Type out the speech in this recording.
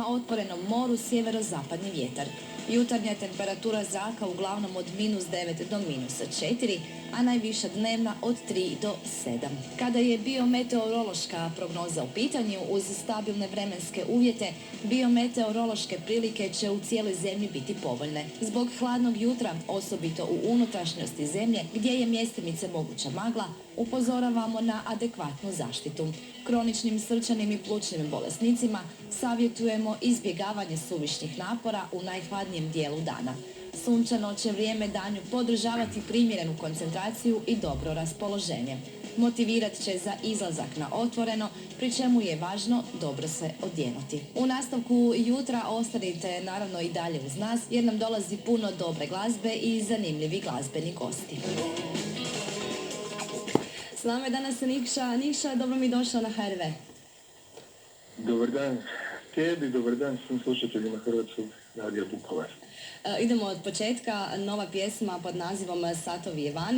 Na otvorenom moru sjeverozapadni vjetar. Jutarnja temperatura zraka uglavnom od -9 do -4, a najviša dnevna od 3 do 7. Kada je biometeorološka prognoza u pitanju, uz stabilne vremenske uvjete, biometeorološke prilike će u cijeloj zemlji biti povoljne. Zbog hladnog jutra, osobito u unutrašnjosti zemlje, gdje je mjestimice moguća magla, upozoravamo na adekvatnu zaštitu. Kroničnim srčanim i plućnim bolesnicima savjetujemo izbjegavanje suvišnih napora u najhladnijem dijelu dana. Sunčano će vrijeme danju podržavati primjerenu koncentraciju i dobro raspoloženje. Motivirat će za izlazak na otvoreno, pri čemu je važno dobro se odjenuti. U nastavku jutra ostanite naravno i dalje uz nas, jer nam dolazi puno dobre glazbe i zanimljivi glazbeni gosti. S nama je danas Nikša. Nikša, dobro mi došao na HRV. Dobar dan tebi, dobar dan svim slušateljima Hrvatskog radija Vukovar. Idemo od početka. Nova pjesma pod nazivom Satovi je vani.